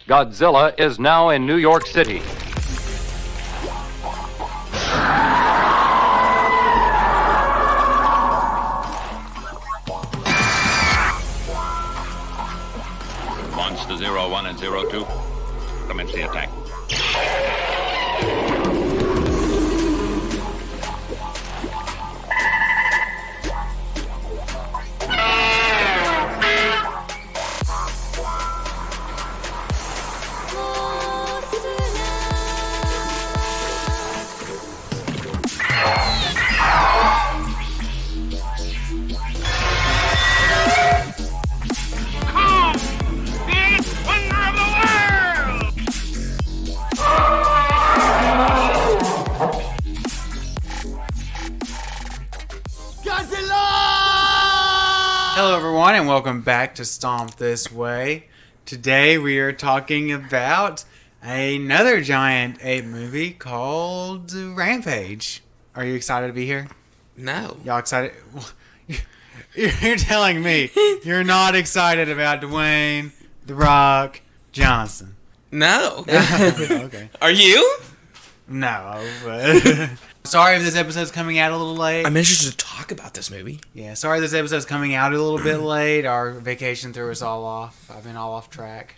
Godzilla is now in New York City. Monster 01 and 02, commence the attack. Hello everyone and welcome back to Stomp This Way. Today we are talking about another giant ape movie called Rampage. Are you excited to be here? No. Y'all excited? You're telling me you're not excited about Dwayne "The Rock" Johnson. No. Okay. Are you? No. But sorry if this episode's coming out a little late. I'm interested to talk about this movie. Yeah, sorry this episode's coming out a little bit late. Our vacation threw us all off. I've been all off track.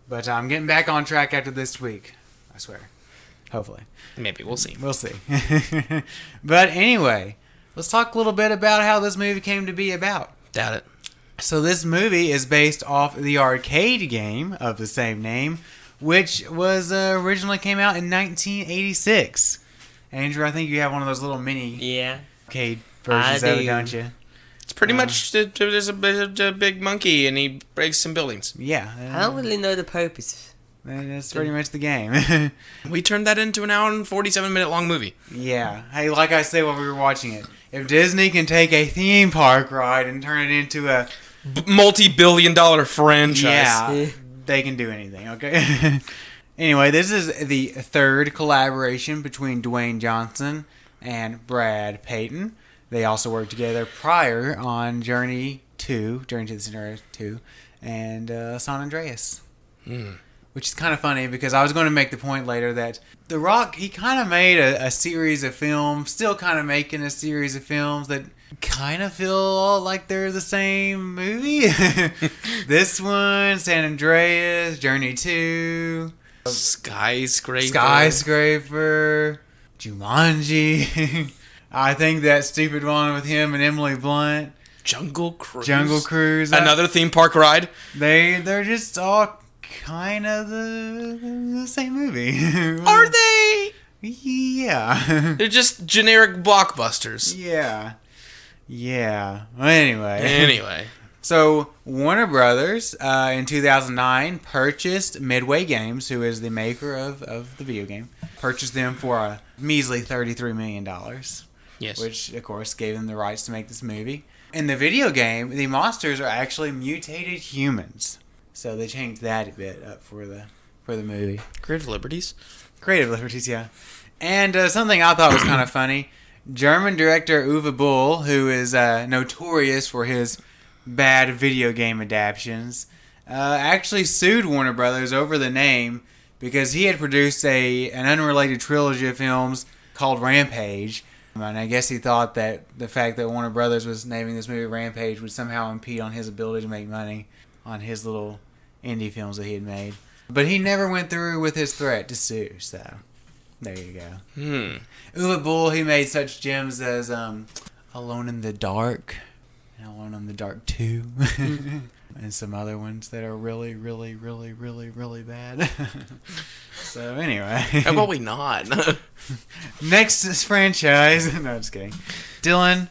But I'm getting back on track after this week. I swear. Hopefully. Maybe. We'll see. We'll see. But anyway, let's talk a little bit about how this movie came to be about. Doubt it. So this movie is based off the arcade game of the same name, which was originally came out in 1986. Andrew, I think you have one of those little mini arcade versions of it, don't you? It's pretty much there's a big monkey and he breaks some buildings. Yeah. I don't really know the purpose. That's pretty much the game. We turned that into an hour and 47-minute long movie. Yeah. Hey, like I said while we were watching it, if Disney can take a theme park ride and turn it into a multi-billion-dollar franchise. Yeah, they can do anything, okay? Anyway, this is the third collaboration between Dwayne Johnson and Brad Payton. They also worked together prior on Journey to the Center 2, and San Andreas. Which is kind of funny because I was going to make the point later that The Rock, he kind of made a series of films, still kind of making a series of films that kind of feel like they're the same movie. This one, San Andreas, Journey 2... Skyscraper, Jumanji. I think that stupid one with him and Emily Blunt. Jungle Cruise. Another theme park ride. They're just all kind of the same movie. Are they? Yeah. They're just generic blockbusters. Yeah. Well, anyway. So, Warner Brothers, in 2009, purchased Midway Games, who is the maker of the video game. Purchased them for a measly $33 million. Yes. Which, of course, gave them the rights to make this movie. In the video game, the monsters are actually mutated humans. So, they changed that a bit up for the movie. Creative liberties, yeah. And something I thought was kind of funny. German director Uwe Boll, who is notorious for his bad video game adaptions, actually sued Warner Brothers over the name because he had produced an unrelated trilogy of films called Rampage. And I guess he thought that the fact that Warner Brothers was naming this movie Rampage would somehow impede on his ability to make money on his little indie films that he had made. But he never went through with his threat to sue, so there you go. Uwe Boll, he made such gems as Alone in the Dark, and Alone in the Dark 2, and some other ones that are really, really, really, really, really bad. So anyway. How about we not? Next is franchise. No, just kidding. Dylan,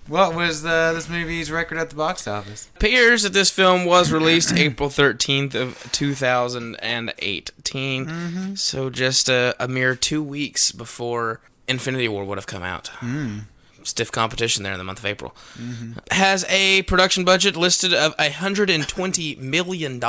what was this movie's record at the box office? Appears that this film was released April 13th of 2018. So just a mere 2 weeks before Infinity War would have come out. stiff competition there in the month of April. Has a production budget listed of $120 million.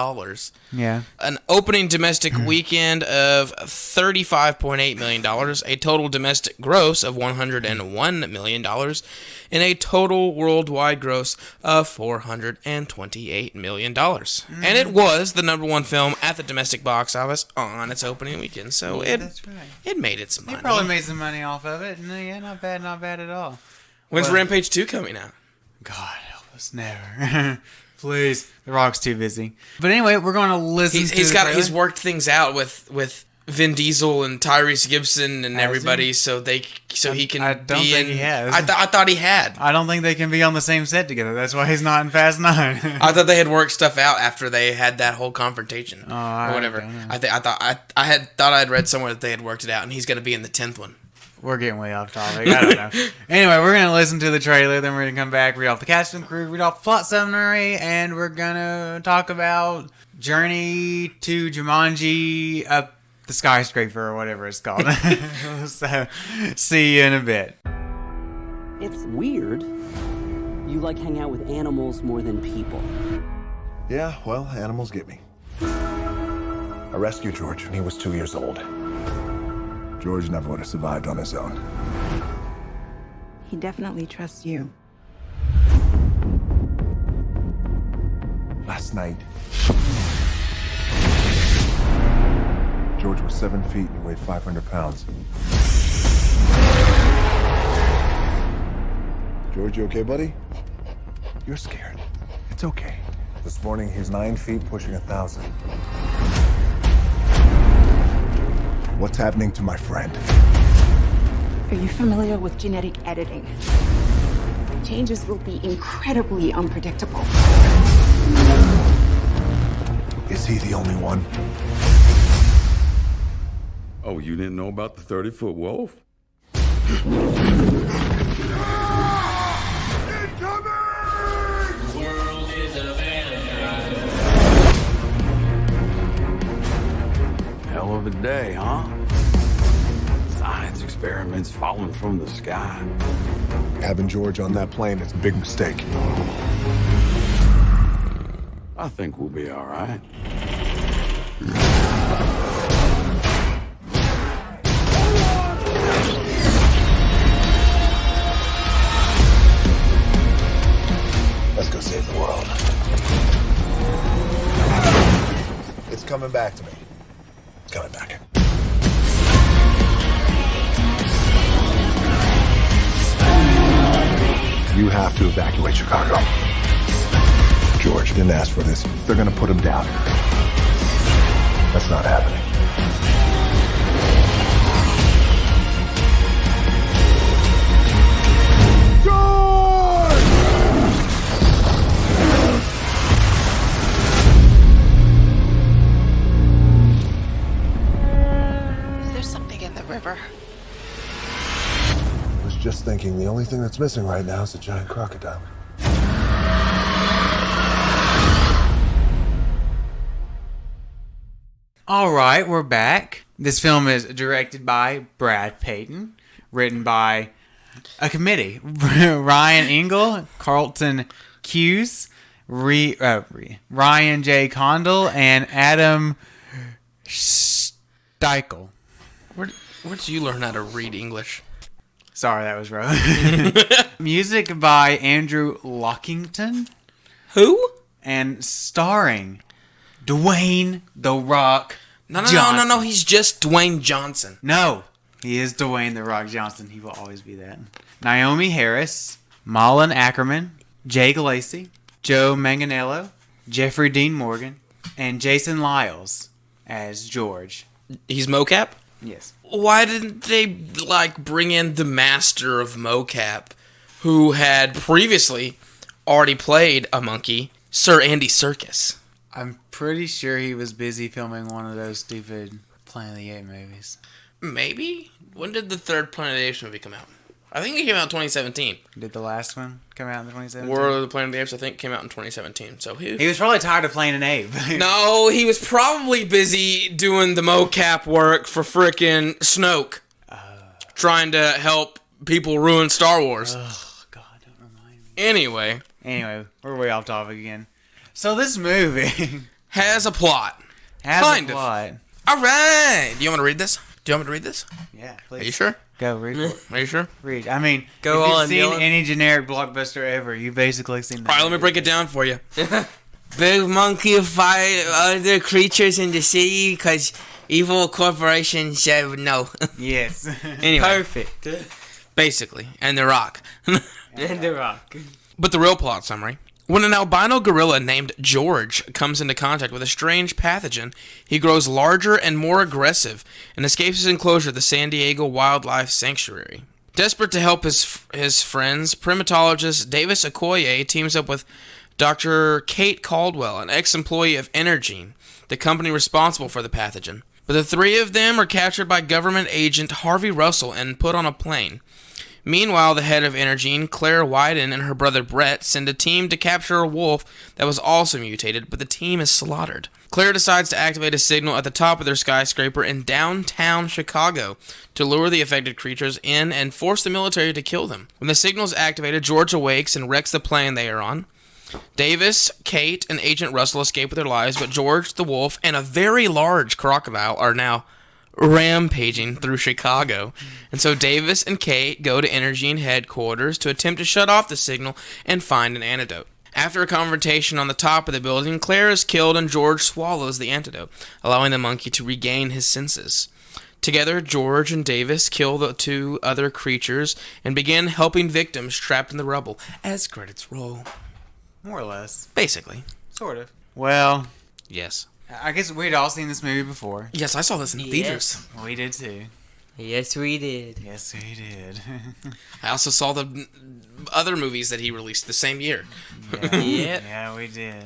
Yeah. An opening domestic weekend of $35.8 million, a total domestic gross of $101 million, and a total worldwide gross of $428 million. And it was the number one film at the domestic box office on its opening weekend, so That's right. it made its money. They probably made some money off of it. No, yeah, not bad at all. When's Well- Rampage 2 coming out? God help us, never. Please, The Rock's too busy. But anyway, we're going to listen to He's the got trailer. he's worked things out with Vin Diesel and Tyrese Gibson and Has everybody, he? so he can. I don't be think in, he has. I thought he had. I don't think they can be on the same set together. That's why he's not in Fast 9. I thought they had worked stuff out after they had that whole confrontation I or whatever. don't know. I had read somewhere that they had worked it out, and he's going to be in the 10th one. We're getting way off topic. I don't know. Anyway, we're going to listen to the trailer, then we're going to come back, read off the cast and crew, read off the plot summary, and we're going to talk about Journey to Jumanji up the skyscraper or whatever it's called. So, see you in a bit. It's weird. You like hang out with animals more than people. Yeah, well, animals get me. I rescued George when he was 2 years old. George never would have survived on his own. He definitely trusts you. Last night, George was 7 feet and weighed 500 pounds. George, you okay, buddy? You're scared. It's okay. This morning, he's 9 feet, pushing 1,000. What's happening to my friend? Are you familiar with genetic editing? Changes will be incredibly unpredictable. Is he the only one? Oh, you didn't know about the 30-foot wolf? Hell of a day, huh? Science experiments falling from the sky. Having George on that plane is a big mistake. I think we'll be all right. Let's go save the world. It's coming back to me. It's coming back. You have to evacuate Chicago. George didn't ask for this. They're gonna put him down. That's not happening. Is there something in the river? I was just thinking the only thing that's missing right now is a giant crocodile. All right, we're back. This film is directed by Brad Payton, written by a committee: Ryan Engel, Carlton Cuse, Ryan J. Condell, and Adam Steichel. Where did you learn how to read English? Sorry, that was wrong. Music by Andrew Lockington, Who? and starring Dwayne "The Rock" No, Johnson. he's just Dwayne Johnson. No, he is Dwayne "The Rock" Johnson. He will always be that. Naomi Harris, Malin Ackerman, Jake Lacey, Joe Manganiello, Jeffrey Dean Morgan, and Jason Lyles as George. He's mocap? Yes. Why didn't they, bring in the master of mocap, who had previously already played a monkey, Sir Andy Serkis? I'm pretty sure he was busy filming one of those stupid Planet of the Apes movies. Maybe? When did the third Planet of the Apes movie come out? I think it came out in 2017. Did the last one come out in 2017? War of the Planet of the Apes, I think, came out in 2017. So He was probably tired of playing an ape. No, he was probably busy doing the mocap work for frickin' Snoke. Trying to help people ruined Star Wars. Oh, God, don't remind me. Anyway, we're way off topic again. So this movie has a plot. has Kind a of. plot. All right. Do you want me to read this? Yeah, please. Are you sure? Go, read for it. Are you sure? Read. I mean, Go if on, you've seen Dylan. any generic blockbuster ever, you've basically seen that. All right, let me break it down for you. Big monkey fight other creatures in the city because evil corporations said no. Yes. Anyway, Perfect. basically, and The Rock. And The Rock. But the real plot summary. When an albino gorilla named George comes into contact with a strange pathogen, he grows larger and more aggressive and escapes his enclosure at the San Diego Wildlife Sanctuary. Desperate to help his friends, primatologist Davis Okoye teams up with Dr. Kate Caldwell, an ex-employee of Energene, the company responsible for the pathogen. But the three of them are captured by government agent Harvey Russell and put on a plane. Meanwhile, the head of Energene, Claire Wyden, and her brother Brett send a team to capture a wolf that was also mutated, but the team is slaughtered. Claire decides to activate a signal at the top of their skyscraper in downtown Chicago to lure the affected creatures in and force the military to kill them. When the signal is activated, George awakes and wrecks the plane they are on. Davis, Kate, and Agent Russell escape with their lives, but George, the wolf, and a very large crocodile are now rampaging through Chicago. And so Davis and Kate go to Energene headquarters to attempt to shut off the signal and find an antidote. After a confrontation on the top of the building, Claire is killed and George swallows the antidote, allowing the monkey to regain his senses. Together, George and Davis kill the two other creatures and begin helping victims trapped in the rubble as credits roll. More or less. Basically. Sort of. Well, Yes. I guess we'd all seen this movie before. Yes, I saw this in theaters. We did too. Yes, we did. Yes, we did. I also saw the other movies that he released the same year. Yeah, Yep. yeah, we did.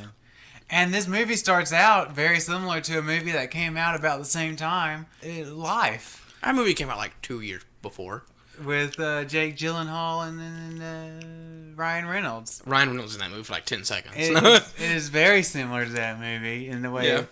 And this movie starts out very similar to a movie that came out about the same time, Life, That movie came out like 2 years before. with Jake Gyllenhaal and then Ryan Reynolds. Ryan Reynolds in that movie for like 10 seconds. It is very similar to that movie in the way,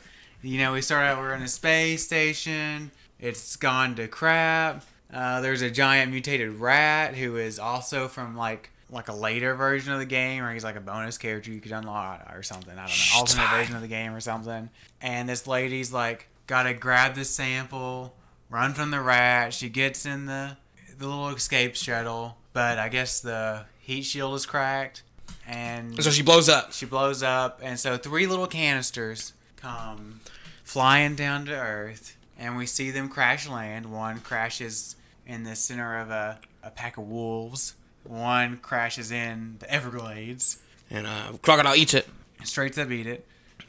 Yeah. We start out, we're in a space station, it's gone to crap, there's a giant mutated rat who is also from like a later version of the game, or he's like a bonus character you could unlock or something, I don't know, alternate version of the game or something. And this lady's like, gotta grab the sample, run from the rat, she gets in the little escape shuttle, but I guess the heat shield is cracked, and So she blows up. she blows up, and so 3 little canisters come flying down to Earth, and we see them crash land. One crashes in the center of a pack of wolves. One crashes in the Everglades, And crocodile eats it. straight up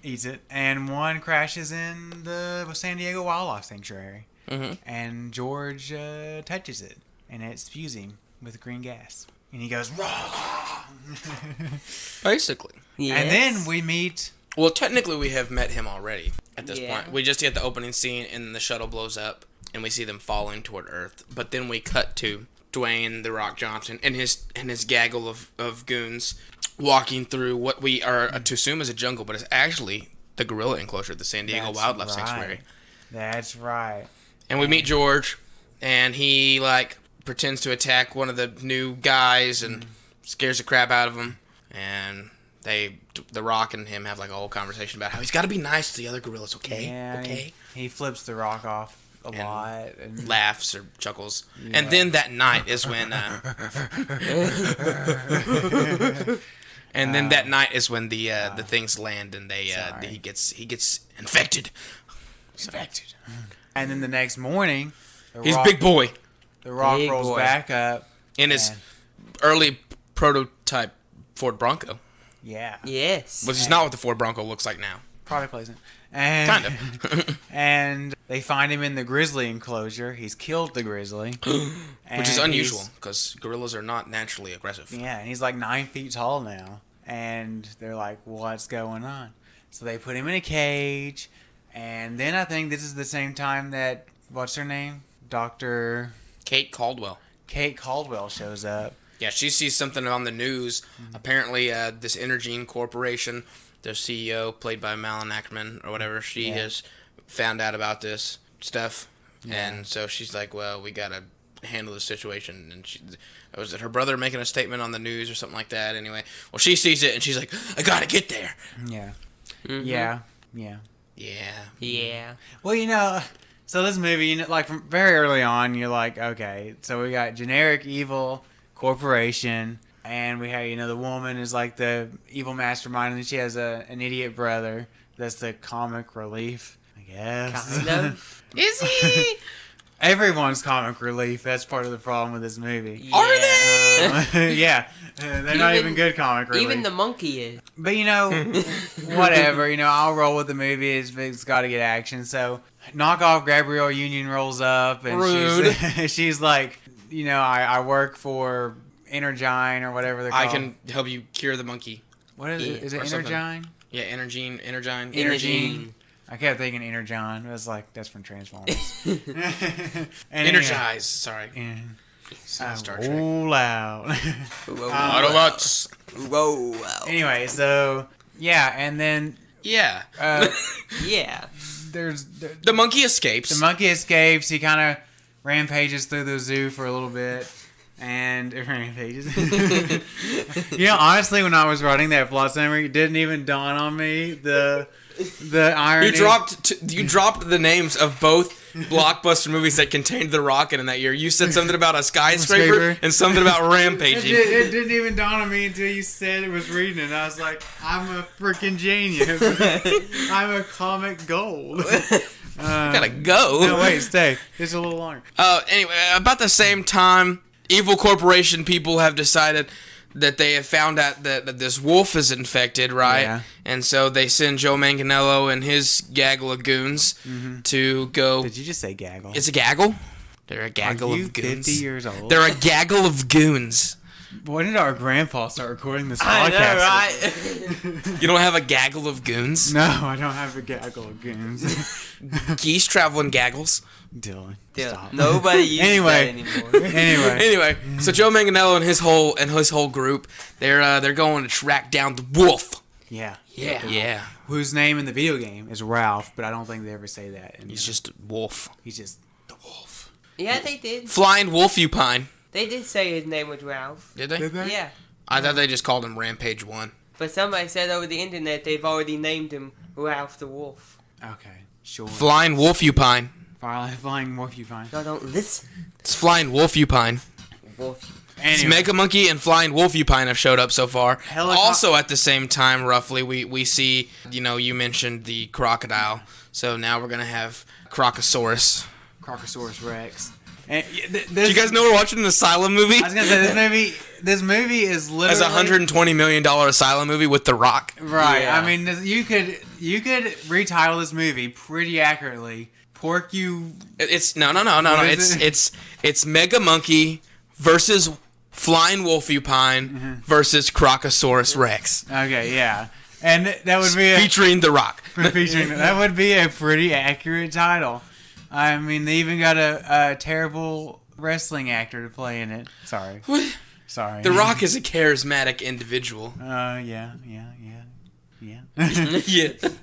eats it, and one crashes in the San Diego Wildlife Sanctuary. Mm-hmm. And George touches it, and it spews him with green gas, and he goes raw. Basically. Yes. And then we meet. Well, technically we have met him already at this Yeah. point. We just get the opening scene and the shuttle blows up and we see them falling toward Earth. But then we cut to Dwayne "The Rock" Johnson and his gaggle of goons walking through what we are to assume is a jungle, but it's actually the gorilla enclosure at the San Diego That's Wildlife right. Sanctuary. That's right. And we meet George, and he pretends to attack one of the new guys and scares the crap out of him. And The Rock and him have a whole conversation about how he's got to be nice to the other gorillas. Okay, Yeah, okay. He flips the Rock off a lot. And Laughs or chuckles. And then that night is when the things land and he gets infected. infected. And then the next morning, He's big boy The Rock Big rolls boy. back up. in his and- early prototype Ford Bronco, Yeah. Yes. which is not what the Ford Bronco looks like now. Product placement. And, Kind of. And they find him in the grizzly enclosure. He's killed the grizzly. Which is And unusual he's- because gorillas are not naturally aggressive. Yeah, and he's like 9 feet tall now. And they're like, what's going on? So they put him in a cage. And then I think this is the same time that, what's her name? Dr. Kate Caldwell. Kate Caldwell shows up. Yeah, she sees something on the news. Apparently, this Energene Corporation, their CEO, played by Malin Ackerman or whatever, she has found out about this stuff. And so she's like, well, we gotta handle the situation. And was it her brother making a statement on the news or something like that? Anyway, well, she sees it and she's like, I gotta get there. Yeah. Mhm. Yeah. Well, so this movie, like from very early on, you're like, okay, so we got generic evil corporation, and we have, the woman is like the evil mastermind, and then she has an idiot brother that's the comic relief, I guess. Kind of. Is he? Everyone's comic relief. That's part of the problem with this movie. Are they? Yeah. They're not even good comic relief. Even the monkey is. But, whatever. I'll roll with the movie. It's got to get action. So, knockoff Gabrielle Union rolls up. And Rude. She's like, I work for Energine or whatever they're called. I can help you cure the monkey. What is it? Is it Or something. Energine? Yeah, Energine. Energine. I kept thinking Energon. It was like, that's from Transformers. And Energize. Sorry. Star Trek. Roll out. Autobots. Whoa. Anyway, so, yeah, and then... Yeah. Yeah. There's... The monkey escapes. The monkey escapes. He kind of rampages through the zoo for a little bit. And it rampages. Honestly, when I was writing that plot summary, it didn't even dawn on me the irony. You dropped the names of both blockbuster movies that contained The Rock in that year. You said something about a skyscraper and something about rampaging. It didn't even dawn on me until you said it was reading it. I was like, I'm a freaking genius. I'm a comic gold. Gotta go. No, wait, stay. It's a little longer. Anyway, about the same time, evil corporation people have decided that they have found out that this wolf is infected, right? Yeah. And so they send Joe Manganiello and his gaggle of goons to go... Did you just say gaggle? It's a gaggle? They're a gaggle of goons. 50 years old? They're a gaggle of goons. When did our grandpa start recording this I podcast? know, right? You don't have a gaggle of goons? No, I don't have a gaggle of goons. Geese traveling gaggles. Dylan, Yeah, stop. nobody uses that anymore. Anyway, So Joe Manganiello and his whole group, they're going to track down the wolf. Yeah. Whose Whose name in the video game is Ralph, but I don't think they ever say that. He's just a wolf. He's just the wolf. Yeah, they did. Flying Wolfupine. They did say his name was Ralph. Did they? Yeah. I thought they just called him Rampage 1. But somebody said over the internet they've already named him Ralph the Wolf. Okay, sure. Flying Wolfupine. Flying Wolfupine. No, don't listen. It's Flying Wolfupine. Wolf. It's Anyway. Mega Monkey and Flying Wolfupine have showed up so far. Helicopter- Also at the same time, roughly, we see, you mentioned the crocodile. So now we're going to have Crocosaurus. Crocosaurus Rex. And Do you guys know we're watching an Asylum movie? I was gonna say this movie is literally As a $120 million Asylum movie with The Rock. right. Yeah. I mean, you could retitle this movie pretty accurately. It's no. What is It's Mega Monkey versus Flying Wolfupine versus Crocosaurus Rex. Okay, yeah, and that would be Featuring The Rock. that would be a pretty accurate title. I mean, they even got a terrible wrestling actor to play in it. Sorry. The Rock is a charismatic individual. Yeah. Yeah.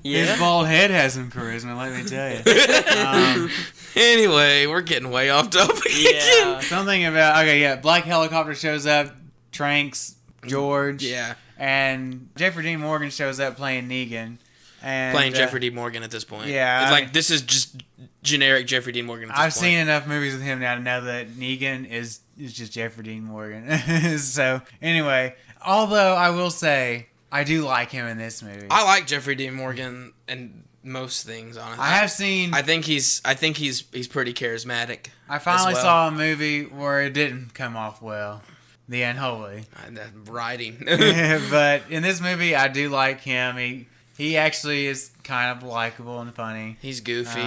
His bald head has some charisma, let me tell you. Anyway, we're getting way off topic. Yeah. Something about Black Helicopter shows up, Tranks, George, and Jeffrey Dean Morgan shows up playing Negan, and Playing Jeffrey Dean Morgan at this point. Yeah, It's I like mean- this is just generic Jeffrey Dean Morgan. At this I've point. seen enough movies with him now to know that Negan is just Jeffrey Dean Morgan. So anyway, although I will say I do like him in this movie. I like Jeffrey Dean Morgan and most things. Honestly, I have seen. I think he's pretty charismatic. I finally as well. saw a movie where it didn't come off well. The Unholy. That writing. But in this movie, I do like him. He actually is kind of likable and funny. He's goofy.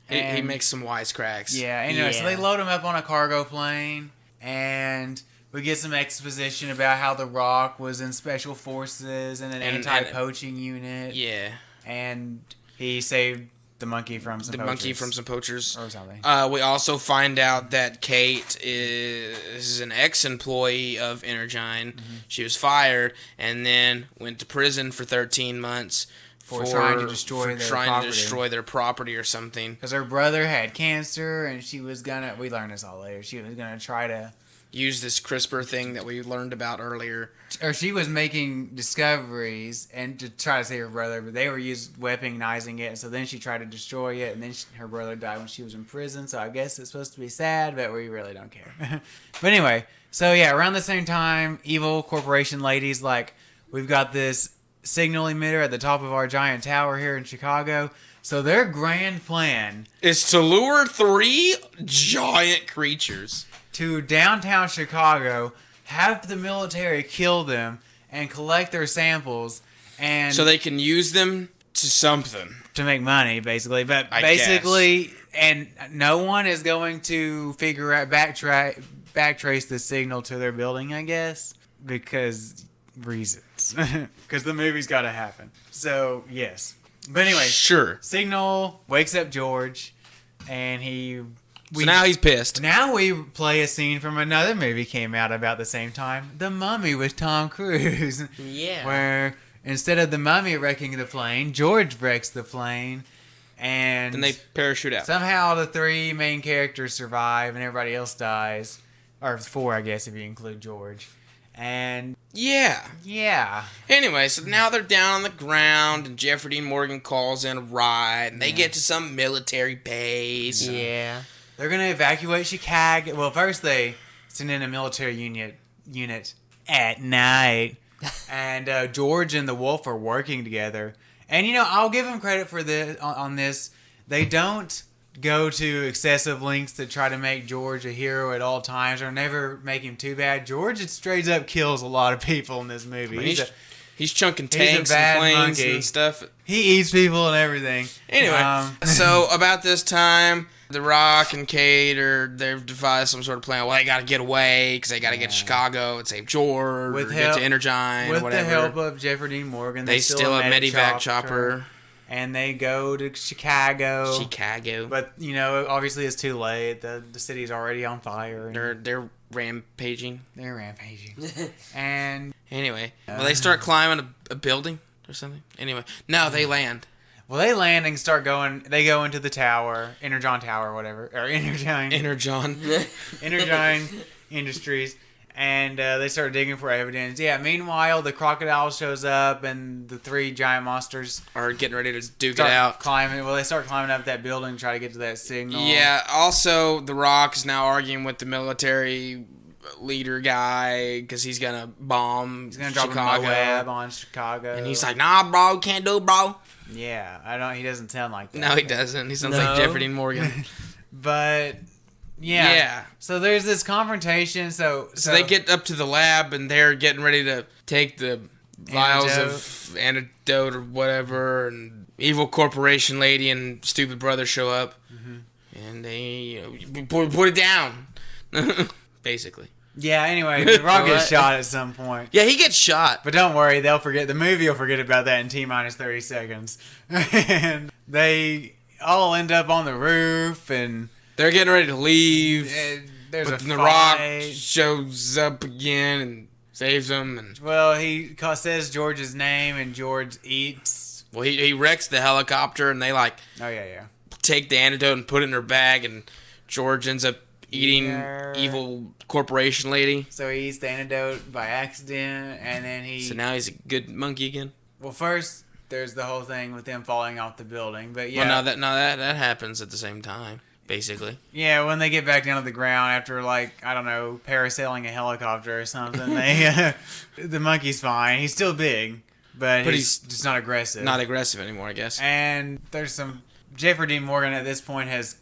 He and- makes some wisecracks. Yeah, anyway, so Yeah. they load him up on a cargo plane, and we get some exposition about how The Rock was in Special Forces and an And- anti-poaching unit. Yeah. And he saved the monkey from some poachers. Monkey from some poachers. Or something. We also find out that Kate is an ex-employee of Energine. She was fired and then went to prison for 13 months for trying to destroy their property. Their property or something. Because her brother had cancer, and she was gonna. We learned this all later. She was gonna try to use this CRISPR thing that we learned about earlier. Or she was making discoveries and to try to save her brother, but they were weaponizing it. So then she tried to destroy it, and then her brother died when she was in prison. So I guess it's supposed to be sad, but we really don't care. But anyway, so yeah, around the same time, evil corporation ladies like, we've got this signal emitter at the top of our giant tower here in Chicago. So their grand plan is to lure 3 giant creatures to downtown Chicago, have the military kill them, and collect their samples, and so they can use them to something. To make money, basically. But basically, and no one is going to figure out, backtrace the signal to their building, I guess, because reasons. Because the movie's got to happen. So, yes. But anyway, sure. Signal wakes up George, and so now he's pissed. Now we play a scene from another movie came out about the same time, The Mummy with Tom Cruise. Yeah. Where instead of the mummy wrecking the plane, George wrecks the plane, and they parachute out. Somehow the 3 main characters survive, and everybody else dies. Or 4, I guess, if you include George. And yeah. Anyway, so now they're down on the ground, and Jeffrey Dean Morgan calls in a ride, and they get to some military base. Yeah. They're going to evacuate Chicago. Well, first they send in a military unit at night. And George and the Wolf are working together. And, I'll give them credit for this on this. They don't go to excessive lengths to try to make George a hero at all times or never make him too bad. George straight up kills a lot of people in this movie. He's chunking tanks and planes and stuff. He eats people and everything. Anyway, so about this time, The Rock and Kate they've devised some sort of plan. Well, they got to get away because they got to get to Chicago and save George get to Energine or whatever. With the help of Jeffrey Dean Morgan, they steal a medivac chopper. And they go to Chicago. But, obviously it's too late. The city's already on fire. They're rampaging. And anyway, they start climbing a building or something. Anyway, no, they land. Well, they land and start going. They go into the tower, Energon Tower, or whatever, or Energon Industries, and they start digging for evidence. Yeah. Meanwhile, the crocodile shows up, and the 3 giant monsters are getting ready to duke it out. Climbing. Well, they start climbing up that building, to try to get to that signal. Yeah. Also, The Rock is now arguing with the military leader guy because he's gonna bomb. He's gonna drop a Moab on Chicago, and he's like, "Nah, bro, can't do, bro." Yeah, he doesn't sound like that. No, he doesn't. He sounds like Jeffrey Dean Morgan. But yeah. So there's this confrontation. So they get up to the lab and they're getting ready to take the vials of antidote or whatever, and evil corporation lady and stupid brother show up, and they put it down, basically. Yeah, anyway, The Rock gets shot at some point. Yeah, he gets shot. But don't worry, they'll forget. The movie will forget about that in T-minus 30 seconds. And they all end up on the roof, and they're getting ready to leave. There's a fight. The Rock shows up again and saves them. And well, he says George's name, and George eats. Well, he wrecks the helicopter, and they take the antidote and put it in her bag, and George ends up eating evil corporation lady. So he eats the antidote by accident, and then So now he's a good monkey again? Well, first, there's the whole thing with them falling off the building, but yeah. Well, that happens at the same time, basically. Yeah, when they get back down to the ground after, parasailing a helicopter or something, the monkey's fine. He's still big, but he's just not aggressive. Not aggressive anymore, I guess. And there's some... Jeffrey Dean Morgan at this point has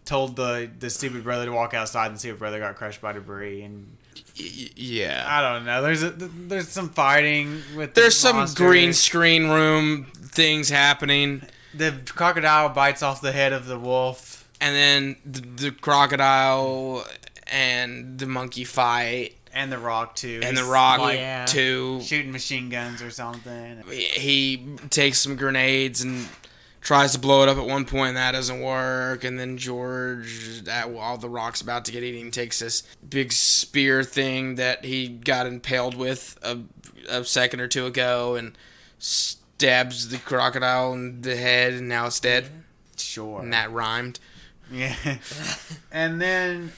told the stupid brother to walk outside, and the stupid brother got crushed by debris, and I don't know. There's some fighting with. There's some green screen room things happening. The crocodile bites off the head of the wolf, and then the crocodile and the monkey fight, and the Rock too. And the Rock too, shooting machine guns or something. He takes some grenades and tries to blow it up at one point, and that doesn't work. And then George, while the Rock's about to get eaten, takes this big spear thing that he got impaled with a second or two ago and stabs the crocodile in the head, and now it's dead. Sure. And that rhymed. Yeah. And then,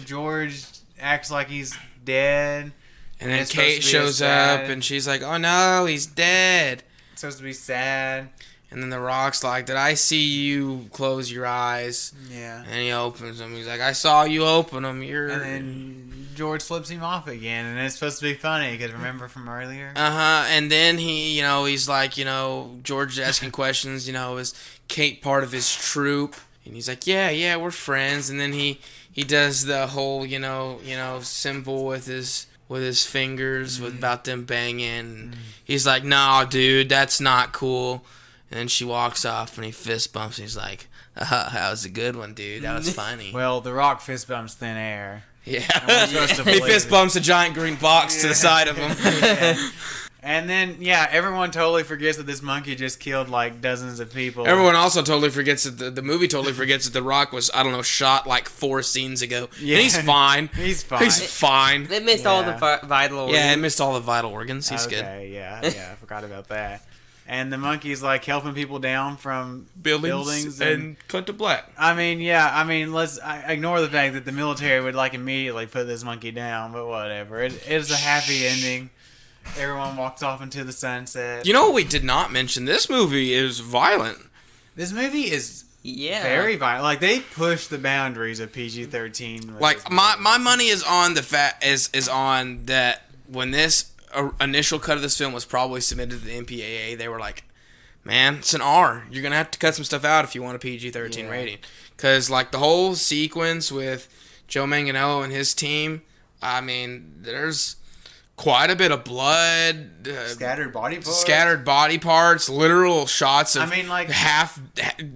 George acts like he's dead. And then it's supposed Kate to be shows sad. up, and she's like, "Oh no, he's dead." It's supposed to be sad. And then The Rock's like, "Did I see you close your eyes?" Yeah. And he opens them. He's like, "I saw you open them. You're..." And then George flips him off again, and it's supposed to be funny, because remember from earlier? And then he, he's like, George is asking questions, is Kate part of his troupe? And he's like, yeah, we're friends. And then he does the whole, symbol with his fingers about them banging. He's like, "No, dude, that's not cool." And then she walks off, and he fist bumps. And he's like, "That was a good one, dude. That was funny." Well, The Rock fist bumps thin air. Yeah. Supposed to He believe fist it. bumps a giant green box to the side of him. Yeah. And then, everyone totally forgets that this monkey just killed, dozens of people. Everyone also totally forgets that the movie totally forgets that The Rock was, shot 4 scenes ago. Yeah. And he's fine. He's fine. He's fine. They missed all the vital organs. Yeah, it missed all the vital organs. He's good. Okay, yeah, I forgot about that. And the monkey's, helping people down from Buildings and cut to black. Let's ignore the fact that the military would, immediately put this monkey down, but whatever. It's a happy ending. Everyone walks off into the sunset. You know what we did not mention? This movie is violent. This movie is very violent. They push the boundaries of PG-13. My money is on the is on that when this initial cut of this film was probably submitted to the MPAA, they were like, "Man, it's an R. You're gonna have to cut some stuff out if you want a PG-13 rating." Because the whole sequence with Joe Manganiello and his team, there's quite a bit of blood, scattered body parts, literal shots of half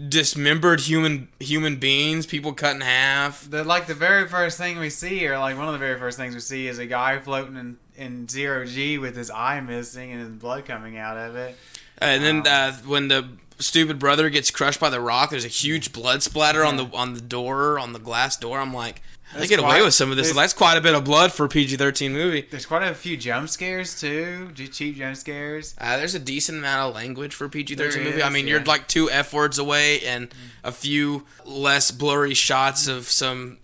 dismembered human beings, people cut in half. The very first thing we see, or one of the very first things we see, is a guy floating in zero G with his eye missing and his blood coming out of it. And then when the stupid brother gets crushed by the rock, there's a huge blood splatter on the glass door. I'm like, they get away with some of this. That's quite a bit of blood for a PG-13 movie. There's quite a few jump scares, too. Cheap jump scares. There's a decent amount of language for a PG-13 movie. You're 2 F words away and a few less blurry shots of some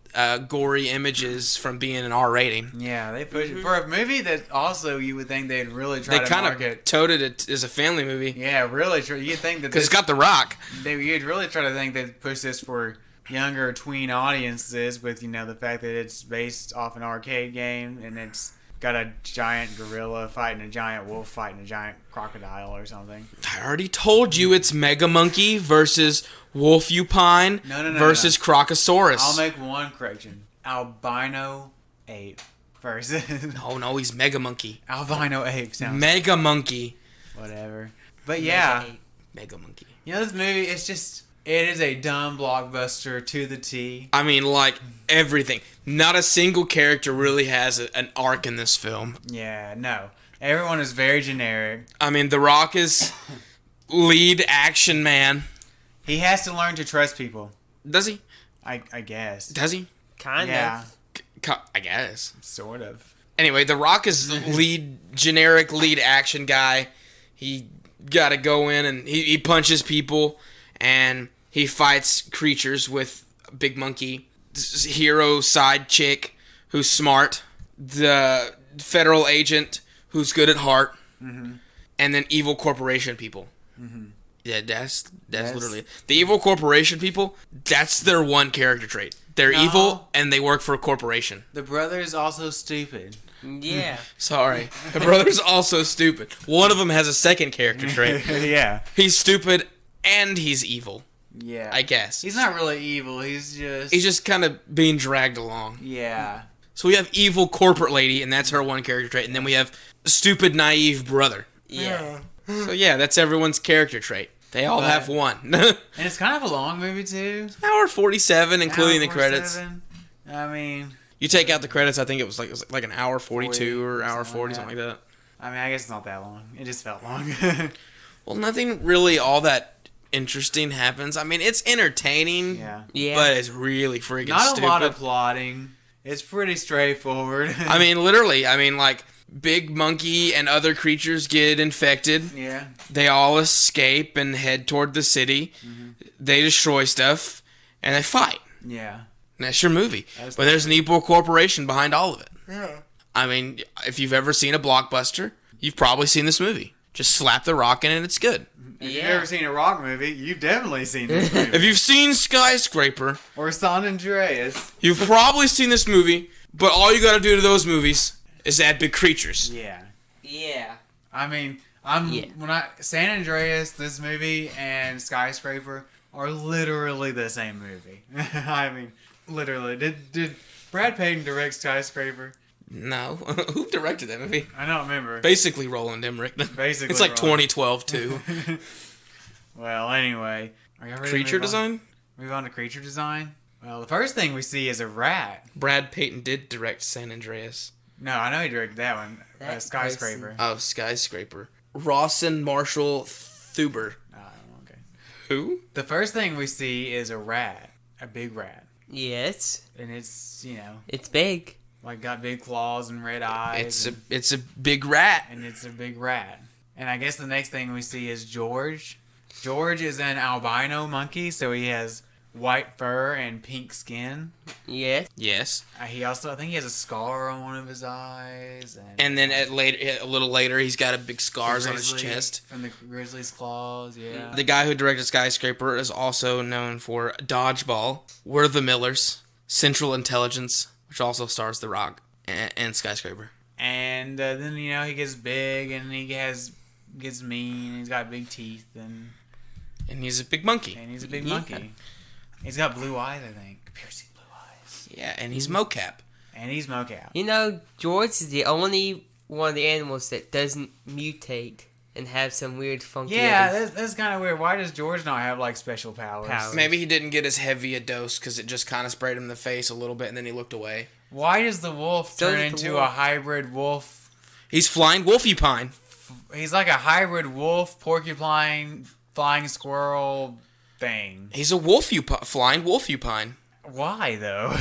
gory images from being an R rating. Yeah, they push it. For a movie that also you would think they'd really try to market. They kind of toted it as a family movie. Yeah, really. You'd think that... Because it's got The Rock. You'd really try to think they'd push this for younger tween audiences with, the fact that it's based off an arcade game and it's got a giant gorilla fighting a giant wolf fighting a giant crocodile or something. I already told you it's Mega Monkey versus Wolfupine versus Crocosaurus. I'll make one correction. Albino ape versus... No, he's Mega Monkey. Albino ape sounds... Mega Monkey. Whatever. But yeah. Mega Monkey. This movie, it's just... It is a dumb blockbuster to the T. Everything. Not a single character really has an arc in this film. Yeah, no. Everyone is very generic. The Rock is lead action man. He has to learn to trust people. Does he? I guess. Does he? Kind of. I guess. Sort of. Anyway, The Rock is the generic lead action guy. He got to go in and he punches people and... He fights creatures with Big Monkey, hero side chick who's smart, the federal agent who's good at heart, and then evil corporation people. Mm-hmm. Yeah, that's literally the evil corporation people. That's their one character trait. They're evil and they work for a corporation. The brother's also stupid. Yeah. Sorry, the brother's also stupid. One of them has a second character trait. Yeah, he's stupid and he's evil. Yeah, I guess. He's not really evil. He's just kind of being dragged along. Yeah. So we have evil corporate lady, and that's her one character trait. And then we have stupid, naive brother. Yeah. So yeah, that's everyone's character trait. They all have one. And it's kind of a long movie, too. Hour 47, including the credits. You take out the credits, I think it was like an hour 42 or hour 40, something like that. I guess it's not that long. It just felt long. Well, nothing really all that interesting happens. It's entertaining, but it's really freaking stupid. Not a lot of plotting. It's pretty straightforward. I mean, literally. I mean, like, big monkey and other creatures get infected. Yeah. They all escape and head toward the city. Mm-hmm. They destroy stuff, and they fight. Yeah. And that's your movie. That's But there's an evil corporation behind all of it. Yeah. I mean, if you've ever seen a blockbuster, you've probably seen this movie. Just slap the rock in it, and it's good. If you've ever seen a rock movie, you've definitely seen this movie. If you've seen Skyscraper, or San Andreas. you've probably seen this movie, but all you gotta do to those movies is add big creatures. Yeah. Yeah. I mean, Yeah. San Andreas, this movie, and Skyscraper are literally the same movie. I mean, literally. Did Brad Payton direct Skyscraper? No. Who directed that movie? I don't remember. Basically Roland Emmerich. Basically It's like Roland. 2012, too. Well, anyway. Are y'all ready to Creature move on? design? Move on to creature design? Well, the first thing we see is a rat. Brad Payton did direct San Andreas. No, I know he directed that one. That Skyscraper. Oh, Skyscraper. Rawson Marshall Thuber. Oh, okay. Who? The first thing we see is a rat. A big rat. Yes. And it's, It's big. like got big claws and red eyes. It's a big rat. And it's a big rat. And I guess the next thing we see is George. George is an albino monkey, so he has white fur and pink skin. Yes. Yes. I think he has a scar on one of his eyes. And then a little later, he's got a big scars on his chest. From the grizzly's claws, yeah. The guy who directed Skyscraper is also known for Dodgeball, We're the Millers, Central Intelligence, which also stars The Rock, and Skyscraper. And then, he gets big and he gets mean and he's got big teeth and he's a big monkey. he's a big monkey. He's got blue eyes, I think. Piercing blue eyes. Yeah, and he's mocap. And he's mocap. George is the only one of the animals that doesn't mutate and have some weird funky... Yeah, that's kind of weird. Why does George not have, special powers? Maybe he didn't get as heavy a dose because it just kind of sprayed him in the face a little bit and then he looked away. Why does the wolf turn into a hybrid wolf? He's flying wolfupine. He's like a hybrid wolf, porcupine, flying squirrel thing. He's a flying wolfupine. Why, though?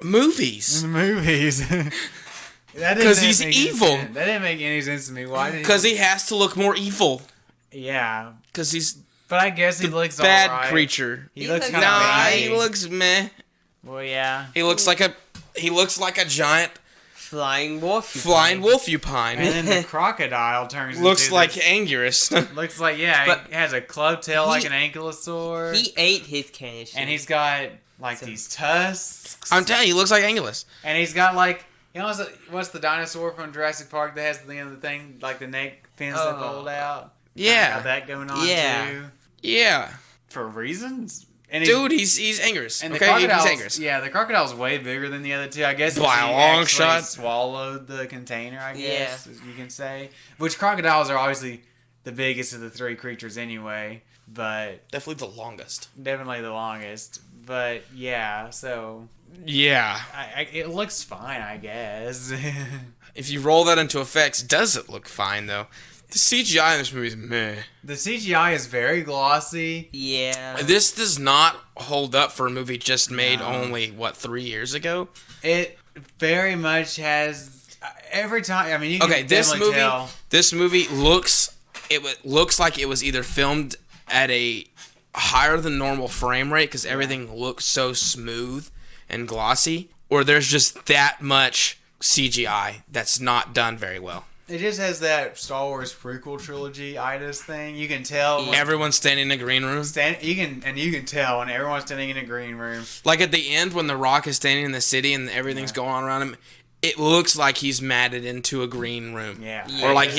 Movies. Movies. Because he's evil. That didn't make any sense to me. Why? Because he has to look more evil. Yeah. Because he's... But I guess he looks bad all right. creature. He looks kind of Nah, he looks meh. Well, yeah. He looks like a giant flying wolfupine. Flying wolfupine. And then the crocodile turns looks into like this, Anguirus. looks like, yeah, But he has a club tail like an ankylosaur. He ate his canister. And he's got, these tusks. I'm telling you, he looks like Anguirus. And he's got, what's the dinosaur from Jurassic Park that has the end of the thing, like the neck fins that fold out? Yeah. Got that going on, too. Yeah. For reasons? And dude, he's Anguirus. And okay, the crocodile's, he's Anguirus. Yeah, the crocodile's way bigger than the other two. I guess by he a long actually shot. swallowed the container, I guess you can say. Which crocodiles are obviously the biggest of the three creatures anyway, but definitely the longest. But yeah, so yeah, it looks fine, I guess. If you roll that into effects, does it look fine though? The CGI in this movie is meh. The CGI is very glossy. Yeah. This does not hold up for a movie just made only, 3 years ago? It very much has... Every time... I mean, you can tell. This movie looks like it was either filmed at a higher than normal frame rate because everything looks so smooth and glossy, or there's just that much CGI that's not done very well. It just has that Star Wars prequel trilogy-itis thing. You can tell everyone's standing in a green room. You can tell when everyone's standing in a green room. Like at the end when The Rock is standing in the city and everything's going on around him, it looks like he's matted into a green room. Yeah. Or like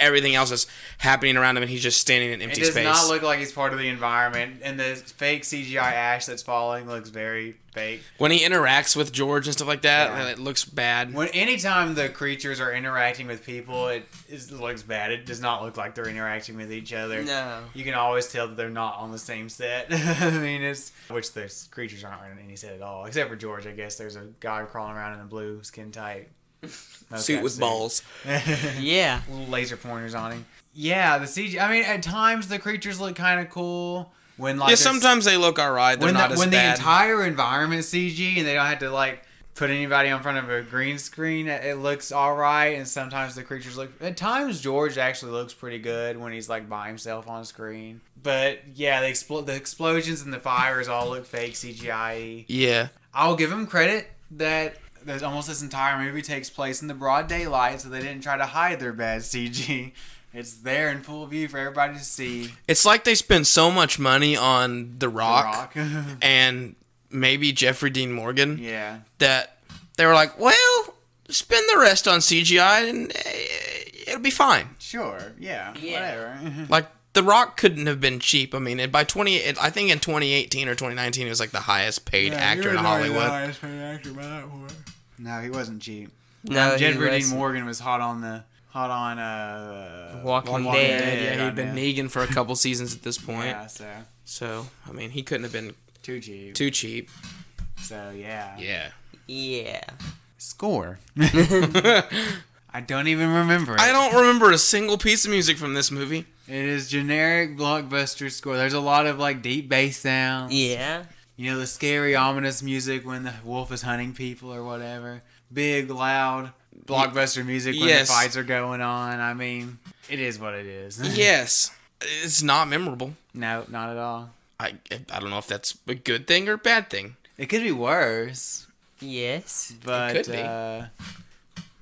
everything else is happening around him and he's just standing in empty space. It does not look like he's part of the environment, and the fake CGI ash that's falling looks very fake. When he interacts with George and stuff like that, it looks bad. Anytime the creatures are interacting with people, it looks bad. It does not look like they're interacting with each other. No. You can always tell that they're not on the same set. I mean, which the creatures aren't on any set at all, except for George, I guess. There's a guy crawling around in a blue skin tight suit with balls. Yeah. Little laser pointers on him. Yeah, the CGI. I mean, at times the creatures look kind of cool. When sometimes they look alright. They're not as bad. When the entire environment CG and they don't have to put anybody in front of a green screen, it looks all right, and sometimes the creatures look... At times, George actually looks pretty good when he's, like, by himself on screen. But, yeah, the explosions and the fires all look fake CGI-y. Yeah. I'll give him credit that there's almost this entire movie takes place in the broad daylight, so they didn't try to hide their bad CG. It's there in full view for everybody to see. It's like they spend so much money on The Rock. And... maybe Jeffrey Dean Morgan. Yeah. That they were like, well, spend the rest on CGI and it'll be fine. Sure. Yeah. Whatever. Like The Rock couldn't have been cheap. I mean, I think in 2018 or 2019 it was like the highest paid actor in Hollywood. No, he wasn't cheap. No, Jeffrey Dean Morgan was hot on Walking Dead. Dead. Yeah, he'd been Negan for a couple seasons at this point. Yeah, So, I mean, he couldn't have been too cheap. So, yeah. Yeah. Yeah. Score. I don't even remember it. I don't remember a single piece of music from this movie. It is generic blockbuster score. There's a lot of, like, deep bass sounds. Yeah. You know, the scary, ominous music when the wolf is hunting people or whatever. Big, loud blockbuster music when the fights are going on. I mean, it is what it is. Yes. It's not memorable. No, not at all. I don't know if that's a good thing or a bad thing. It could be worse. Yes. But, it could be.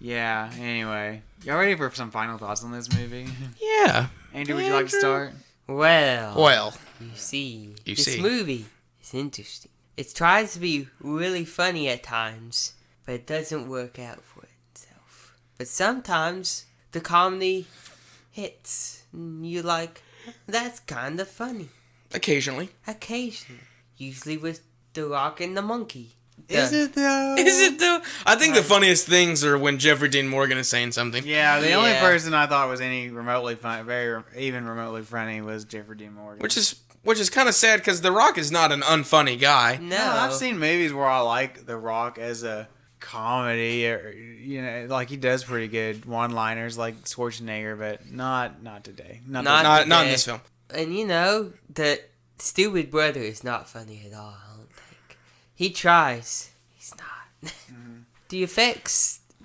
Yeah, anyway. Y'all ready for some final thoughts on this movie? Yeah. Andrew, would you like to start? Well, you see, this movie is interesting. It tries to be really funny at times, but it doesn't work out for itself. But sometimes the comedy hits, and you're like, that's kind of funny. Occasionally. Usually with The Rock and the monkey. Is it though? I think the funniest things are when Jeffrey Dean Morgan is saying something. Yeah, the only person I thought was any remotely funny, even remotely funny, was Jeffrey Dean Morgan. Which is kind of sad because The Rock is not an unfunny guy. No, I've seen movies where I like The Rock as a comedy, or like he does pretty good one-liners like Schwarzenegger, but not today. Not in this film. And the stupid brother is not funny at all, I don't think. He tries. He's not.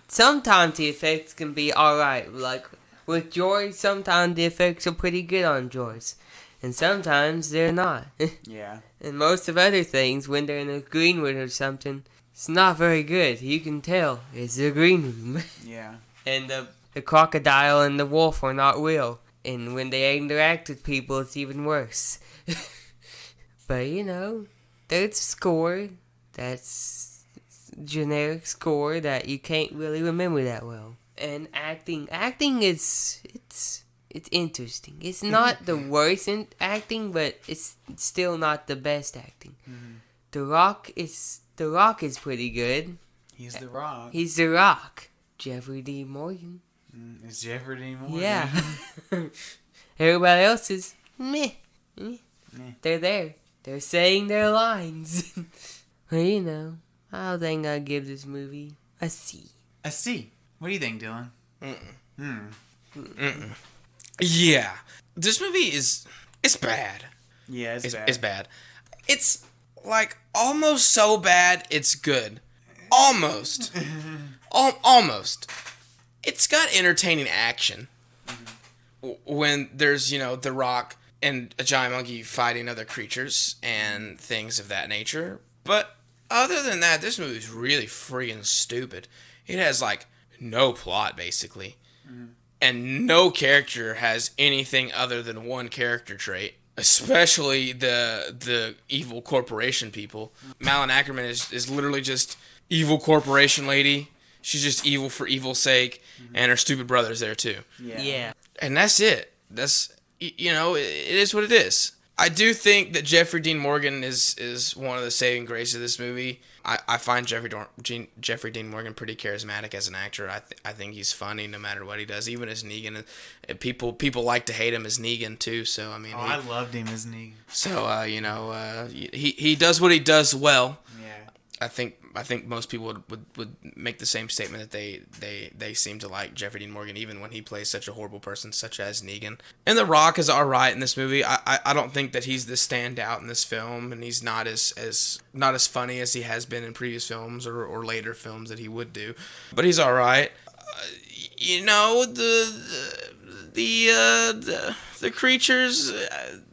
Sometimes the effects can be alright. Like with George, sometimes the effects are pretty good on George. And sometimes they're not. Yeah. And most of other things, when they're in a green room or something, it's not very good. You can tell. It's a green room. Yeah. And the crocodile and the wolf are not real. And when they interact with people, it's even worse. But, there's a score. That's generic score that you can't really remember that well. And acting is, it's interesting. It's not the worst in acting, but it's still not the best acting. Mm-hmm. The Rock is pretty good. He's The Rock. He's The Rock. Jeffrey Dean Morgan. It's Jeffrey Dean Morgan. Yeah. Everybody else is meh. They're there. They're saying their lines. Well, I think I'll give this movie a C. A C. What do you think, Dylan? Yeah. This movie it's bad. Yeah, it's bad. It's bad. It's like almost so bad it's good. Almost. Almost. It's got entertaining action. When there's, The Rock and a giant monkey fighting other creatures and things of that nature. But other than that, this movie is really freaking stupid. It has, no plot, basically. And no character has anything other than one character trait. Especially the evil corporation people. Malin Ackerman is literally just evil corporation lady. She's just evil for evil's sake. And her stupid brother's there, too. Yeah. And that's it. That's, it is what it is. I do think that Jeffrey Dean Morgan is one of the saving graces of this movie. I find Jeffrey Dean Morgan pretty charismatic as an actor. I think he's funny no matter what he does, even as Negan. People like to hate him as Negan too. So I mean, I loved him as Negan. So he does what he does well. Yeah. I think most people would make the same statement that they seem to like Jeffrey Dean Morgan even when he plays such a horrible person such as Negan. And The Rock is all right in this movie. I don't think that he's the standout in this film, and he's not as funny as he has been in previous films or later films that he would do. But he's all right. The creatures,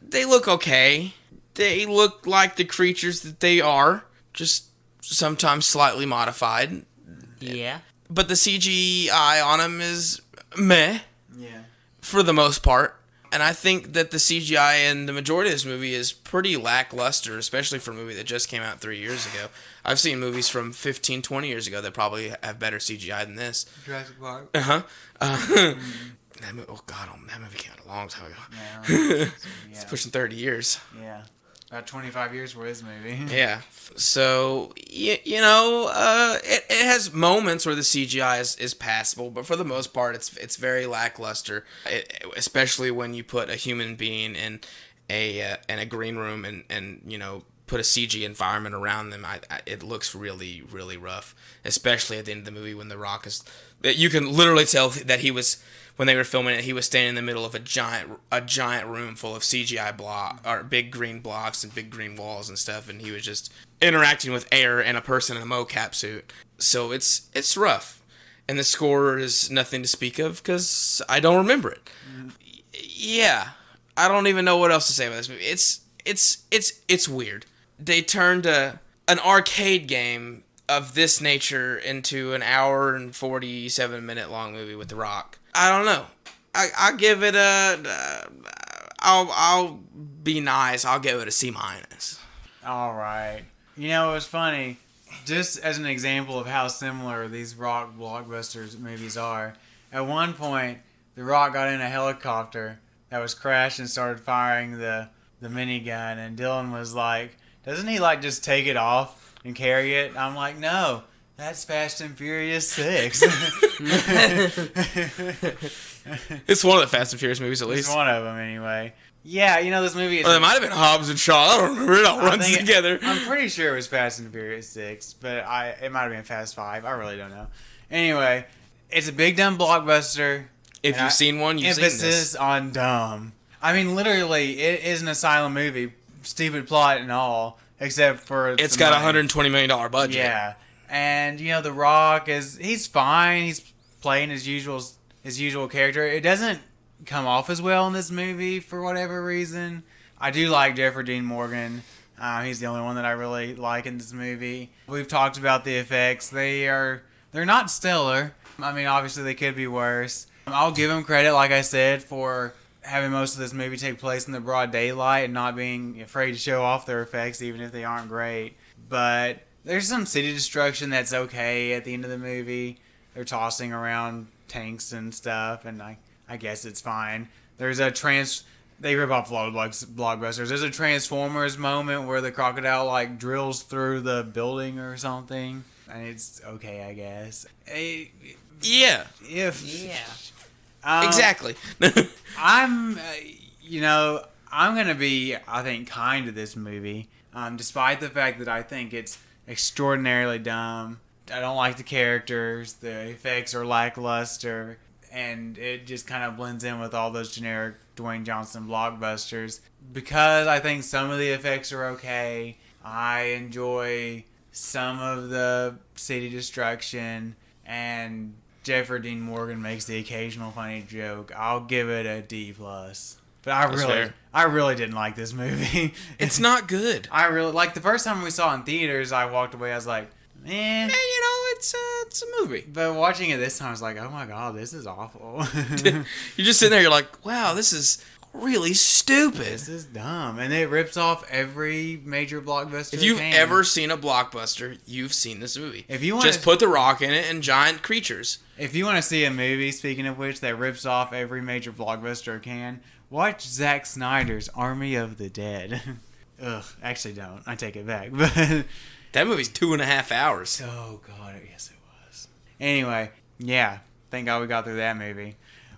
they look okay. They look like the creatures that they are, just sometimes slightly modified. Yeah. But the CGI on them is meh. Yeah. For the most part. And I think that the CGI in the majority of this movie is pretty lackluster, especially for a movie that just came out 3 years ago. I've seen movies from 15, 20 years ago that probably have better CGI than this. Jurassic Park. Uh-huh. That movie came out a long time ago. Yeah. It's pushing 30 years. Yeah. About 25 years for his movie. Yeah. So, it has moments where the CGI is passable, but for the most part, it's very lackluster, especially when you put a human being in a green room and put a CG environment around them. It looks really, really rough, especially at the end of the movie when The Rock is... You can literally tell that he was... When they were filming it, he was standing in the middle of a giant room full of CGI or big green blocks and big green walls and stuff, and he was just interacting with air and a person in a mocap suit. So it's rough, and the score is nothing to speak of because I don't remember it. Yeah, I don't even know what else to say about this movie. It's weird. They turned an arcade game of this nature into an hour and 47-minute long movie with The Rock. I don't know. I give it I'll be nice. I'll give it a C-. All right. It was funny. Just as an example of how similar these Rock blockbusters movies are, at one point, The Rock got in a helicopter that was crashed and started firing the minigun, and Dylan was like, doesn't he just take it off and carry it? I'm like, no. That's Fast and Furious 6. It's one of the Fast and Furious movies, at least. It's one of them, anyway. Yeah, this movie is... Or it might have been Hobbs and Shaw. I don't remember. It all runs together. I'm pretty sure it was Fast and Furious 6, but it might have been Fast 5. I really don't know. Anyway, it's a big, dumb blockbuster. If you've seen one, you've seen this. Emphasis on dumb. I mean, literally, it is an Asylum movie. Stupid plot and all, except for... It's got a $120 million budget. Yeah. And The Rock he's fine. He's playing his usual character. It doesn't come off as well in this movie for whatever reason. I do like Jeffrey Dean Morgan. He's the only one that I really like in this movie. We've talked about the effects. They're not stellar. I mean, obviously they could be worse. I'll give them credit, like I said, for having most of this movie take place in the broad daylight and not being afraid to show off their effects, even if they aren't great. But there's some city destruction that's okay at the end of the movie. They're tossing around tanks and stuff, and I guess it's fine. There's they rip off a lot of blockbusters. There's a Transformers moment where the crocodile drills through the building or something, and it's okay, I guess. Yeah. Exactly. I'm gonna be, I think, kind to this movie, despite the fact that I think it's extraordinarily dumb. I don't like the characters. The effects are lackluster, and it just kind of blends in with all those generic Dwayne Johnson blockbusters. Because I think some of the effects are okay, I enjoy some of the city destruction, and Jeffrey Dean Morgan makes the occasional funny joke. I'll give it a D+. But I really didn't like this movie. It's not good. I really the first time we saw it in theaters, I walked away, I was like, yeah, it's a movie. But watching it this time, I was like, oh my god, this is awful. You're just sitting there, you're like, wow, this is really stupid. This is dumb. And it rips off every major blockbuster. If you've ever seen a blockbuster, you've seen this movie. If you want just put The Rock in it and giant creatures. If you want to see a movie, speaking of which, that rips off every major blockbuster can, watch Zack Snyder's Army of the Dead. Ugh, actually don't. I take it back. But that movie's 2.5 hours. Oh god, yes it was. Anyway, yeah, thank God we got through that movie.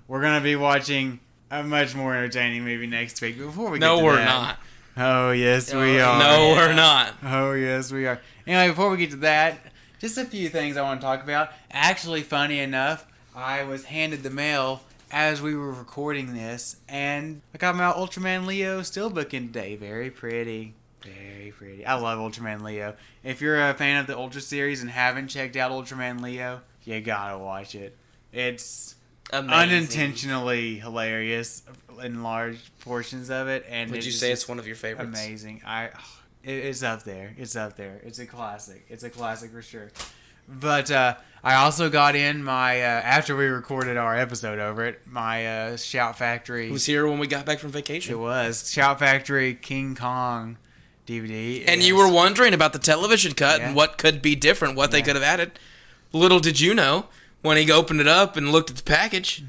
We're gonna be watching a much more entertaining movie next week. Before we get to we're that, not. Oh, yes, we are. No, we're not. Oh, yes, we are. Anyway, before we get to that, just a few things I want to talk about. Actually, funny enough, I was handed the mail as we were recording this, and I got my Ultraman Leo Steelbook in today. Very pretty. Very pretty. I love Ultraman Leo. If you're a fan of the Ultra series and haven't checked out Ultraman Leo, you gotta watch it. It's Amazing. unintentionally hilarious in large portions of it. And Would you say it's one of your favorites? Amazing. It's up there. It's up there. It's a classic. It's a classic for sure. But I also got in my, after we recorded our episode over it, my Shout Factory. It was here when we got back from vacation. It was. Shout Factory King Kong DVD. And you were wondering about the television cut and what could be different, what they could have added. Little did you know, when he opened it up and looked at the package,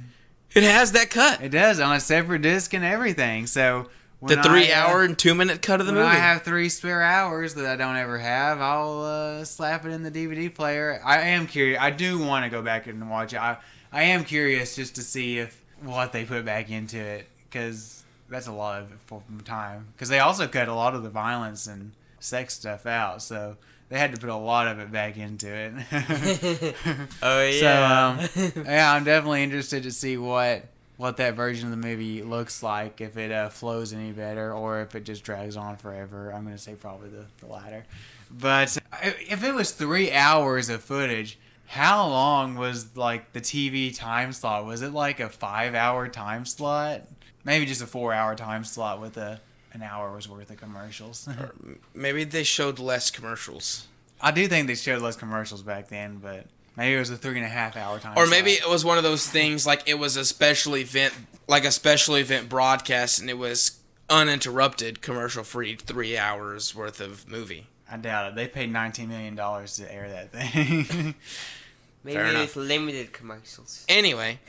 it has that cut. It does, on a separate disc and everything. So the 3-hour and 2-minute cut of the movie. When I have 3 spare hours that I don't ever have, I'll slap it in the DVD player. I am curious. I do want to go back and watch it. I am curious just to see what they put back into it, because that's a lot of time. Because they also cut a lot of the violence and sex stuff out, so they had to put a lot of it back into it. Oh yeah. So yeah, I'm definitely interested to see what that version of the movie looks like, if it flows any better or if it just drags on forever. I'm going to say probably the latter. But if it was 3 hours of footage, how long was like the TV time slot? Was it like a 5-hour time slot? Maybe just a 4-hour time slot with an hour's worth of commercials. Or maybe they showed less commercials. I do think they showed less commercials back then, but maybe it was a 3.5-hour time. Or maybe it was one of those things like it was a special event broadcast, and it was uninterrupted, commercial free, 3 hours worth of movie. I doubt it. They paid $19 million to air that thing. Maybe it's limited commercials. Anyway,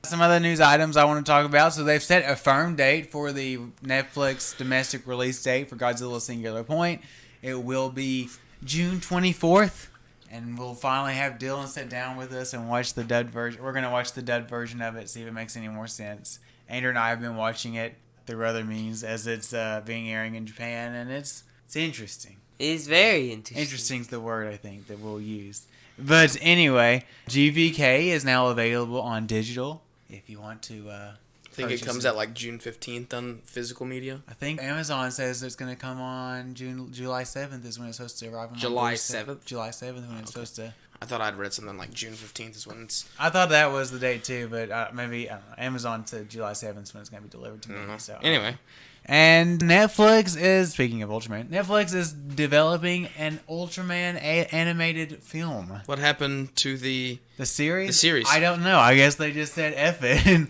some other news items I want to talk about. So they've set a firm date for the Netflix domestic release date for Godzilla Singular Point. It will be June 24th. And we'll finally have Dylan sit down with us and watch the dubbed version. We're going to watch the dubbed version of it, see if it makes any more sense. Andrew and I have been watching it through other means as it's being airing in Japan, and it's interesting. It is very interesting. Interesting is the word, I think, that we'll use. But anyway, GVK is now available on digital if you want to I think it comes out like June 15th on physical media. I think Amazon says it's going to come on July 7th is when it's supposed to arrive on July 7th? July 7th when it's supposed to. I thought I'd read something like June 15th is when it's... I thought that was the date too, but maybe, I don't know, Amazon said July 7th is when it's going to be delivered to me. So, anyway. And Netflix is, speaking of Ultraman, Netflix is developing an Ultraman animated film. What happened to the series? The series. I don't know. I guess they just said F it.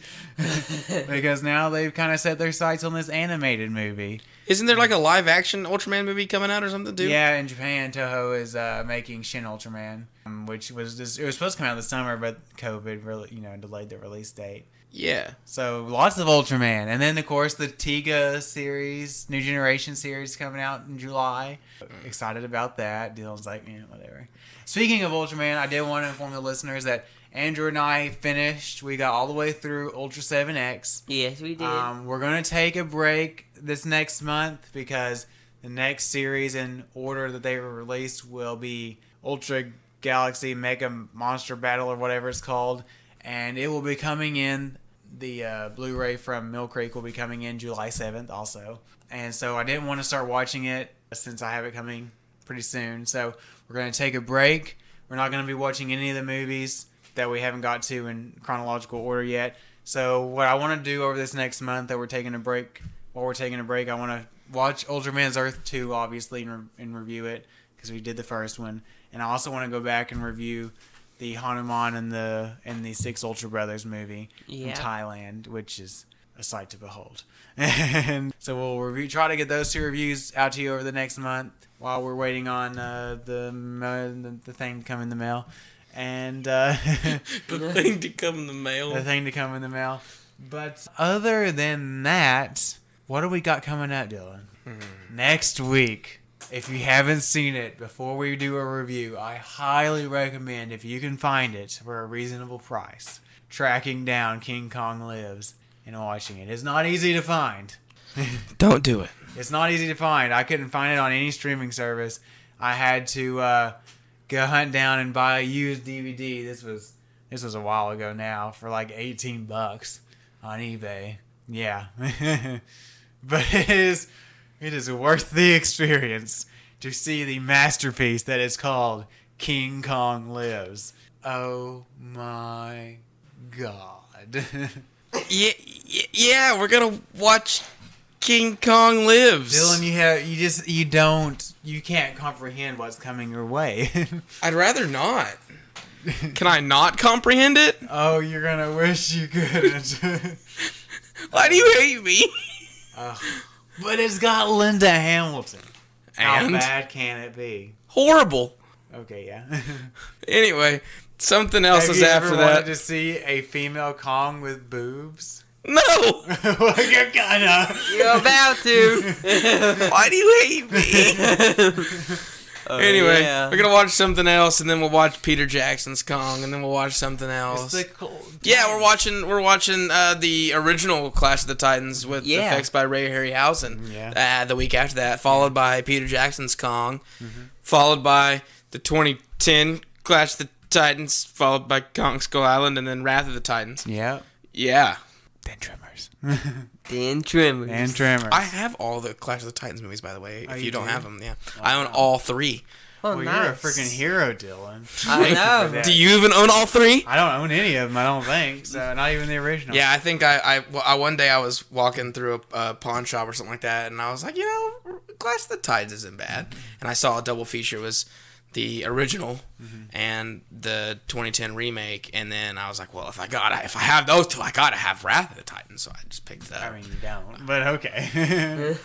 Because now they've kind of set their sights on this animated movie. Isn't there like a live action Ultraman movie coming out or something, dude? Yeah, in Japan, Toho is making Shin Ultraman, which was it was supposed to come out this summer, but COVID really, delayed the release date. Yeah. So lots of Ultraman, and then of course the Tiga series, New Generation series coming out in July. Excited about that. Dylan's like, whatever. Speaking of Ultraman, I did want to inform the listeners that Andrew and I finished. We got all the way through Ultra 7X. Yes, we did. We're going to take a break this next month because the next series in order that they were released will be Ultra Galaxy Mega Monster Battle or whatever it's called. And it will be coming in, the Blu-ray from Mill Creek will be coming in July 7th also. And so I didn't want to start watching it since I have it coming pretty soon. So we're going to take a break. We're not going to be watching any of the movies that we haven't got to in chronological order yet. So what I want to do over this next month that we're taking a break, I want to watch Ultraman's Earth 2, obviously, and review it, because we did the first one. And I also want to go back and review the Hanuman and the Six Ultra Brothers movie from Thailand, which is a sight to behold. And so we'll try to get those 2 reviews out to you over the next month while we're waiting on the thing to come in the mail. And the thing to come in the mail. The thing to come in the mail. But other than that, what do we got coming up, Dylan? Next week, if you haven't seen it, before we do a review, I highly recommend, if you can find it for a reasonable price, tracking down King Kong Lives and watching it. It's not easy to find. Don't do it. It's not easy to find. I couldn't find it on any streaming service. I had to go hunt down and buy a used DVD. This was a while ago now for like $18 on eBay. Yeah. But it is worth the experience to see the masterpiece that is called King Kong Lives. Oh my God. Yeah, we're gonna watch King Kong Lives. Dylan, you can't comprehend what's coming your way. I'd rather not. Can I not comprehend it? Oh, you're gonna wish you couldn't. Why do you hate me? But it's got Linda Hamilton. How And? bad can it be? Horrible. Okay, yeah. Anyway, something else Have is you after ever that. wanted to see a female Kong with boobs? No! Well, you're gonna. You're about to. Why do you hate me? Anyway, yeah. we're gonna watch something else, and then we'll watch Peter Jackson's Kong, and then we'll watch something else. It's the cool. Yeah, we're watching the original Clash of the Titans with effects by Ray Harryhausen. Yeah. The week after that, followed by Peter Jackson's Kong, followed by the 2010 Clash of the Titans, followed by Kong Skull Island, and then Wrath of the Titans. Yeah. Yeah. Then Tremors. Dan Tremors. And Tremors. I have all the Clash of the Titans movies, by the way. Oh, If you you don't do? have them, yeah. I own all three. Oh, Well, nice. you're a freaking hero, Dylan. I know. for that. Do you even own all three? I don't own any of them. I don't think so. Not even the original. Yeah, I think I one day I was walking through a pawn shop or something like that, and I was like, Clash of the Titans isn't bad. And I saw a double feature was the original and the 2010 remake, and then I was like, well, if I have those two, I gotta have Wrath of the Titans, so I just picked that. I mean, you don't, but okay.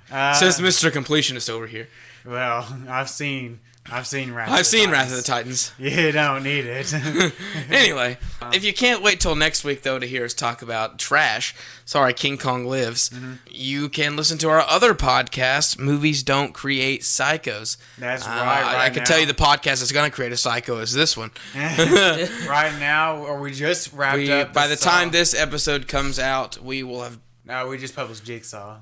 Since Mr. Completionist over here, Well, I've seen Wrath. I've seen Wrath of the Titans. You don't need it. Anyway, if you can't wait till next week, though, to hear us talk about trash, King Kong Lives, you can listen to our other podcast, Movies Don't Create Psychos. That's right. I can tell you the podcast that's going to create a psycho is this one. Right now, or we just wrapped up. By the time this episode comes out, we will have... No, we just published Jigsaw.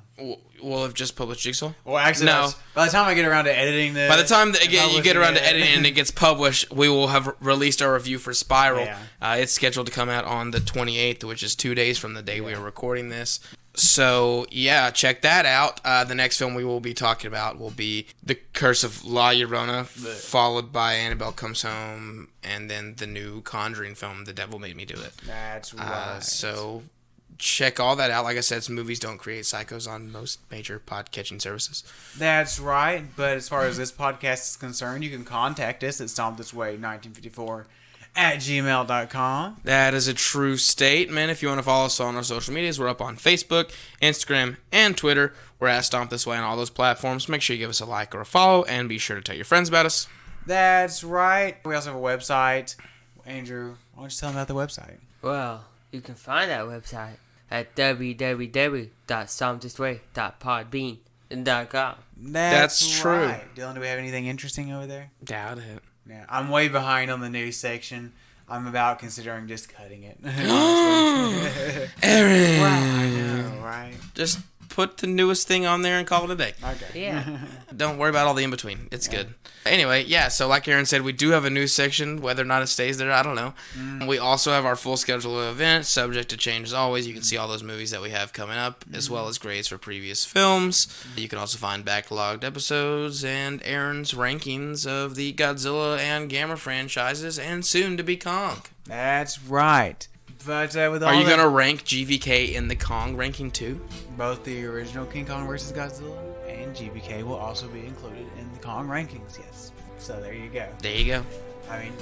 We'll have just published Jigsaw? Well, actually, no. By the time I get around to editing this... By the time you get around to editing and it gets published, we will have released our review for Spiral. Yeah. It's scheduled to come out on the 28th, which is 2 days from the day we are recording this. So, yeah, check that out. The next film we will be talking about will be The Curse of La Llorona, followed by Annabelle Comes Home, and then the new Conjuring film, The Devil Made Me Do It. That's right. So... check all that out. Like I said, Movies Don't Create Psychos on most major pod-catching services. That's right. But as far as this podcast is concerned, you can contact us at stompthisway1954@gmail.com. That is a true statement. If you want to follow us on our social medias, we're up on Facebook, Instagram, and Twitter. We're at Stomp This Way on all those platforms. Make sure you give us a like or a follow, and be sure to tell your friends about us. That's right. We also have a website. Andrew, why don't you tell them about the website? Well, you can find that website at www.stompthisway.podbean.com. That's true. Right. Dylan, do we have anything interesting over there? Doubt it. Yeah, I'm way behind on the news section. I'm about considering just cutting it. Aaron! Well, I know, right? Just put the newest thing on there and call it a day. Okay. Yeah. Don't worry about all the in-between. It's good. Anyway, yeah, so like Aaron said, we do have a news section. Whether or not it stays there, I don't know. We also have our full schedule of events, subject to change as always. You can see all those movies that we have coming up, as well as grades for previous films. You can also find backlogged episodes and Aaron's rankings of the Godzilla and Gamera franchises, and soon to be Kong. That's right. But with all Are you that, going to rank GVK in the Kong ranking too? both the original King Kong vs. Godzilla and GBK will also be included in the Kong rankings, yes. So there you go. There you go. I mean,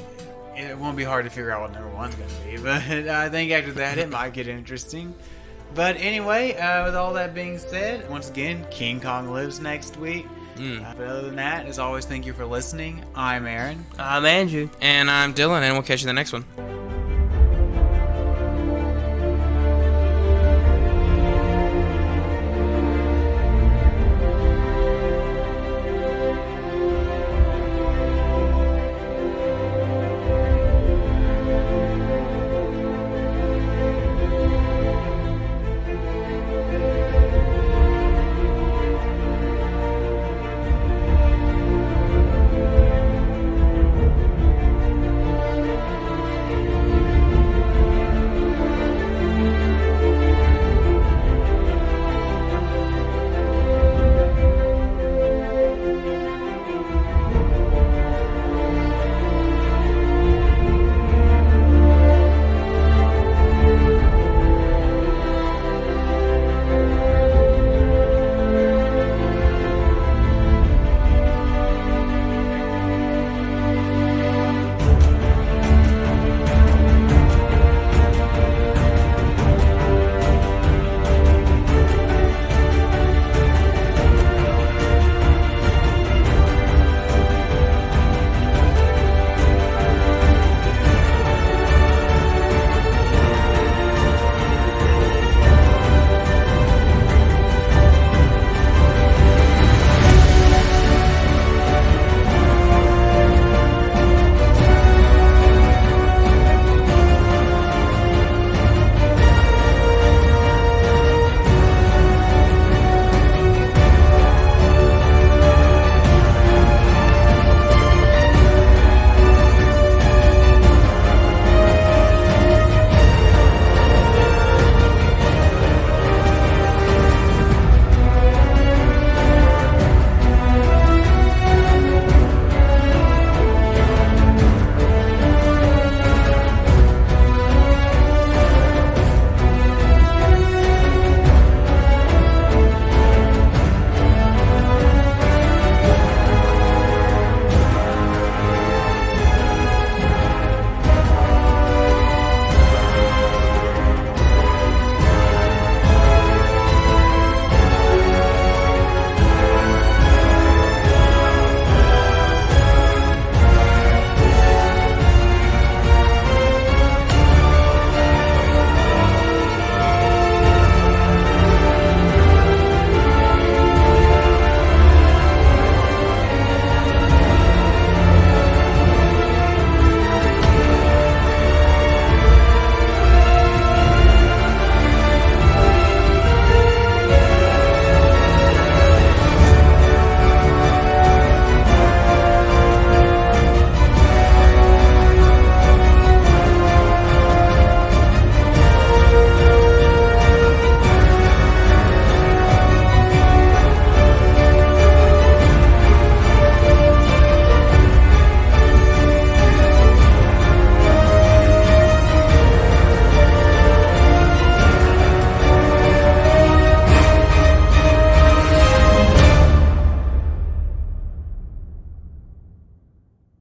it won't be hard to figure out what number one's going to be, but I think after that it might get interesting. But anyway, with all that being said, once again, King Kong Lives next week. But other than that, as always, thank you for listening. I'm Aaron. I'm Andrew. And I'm Dylan, and we'll catch you in the next one.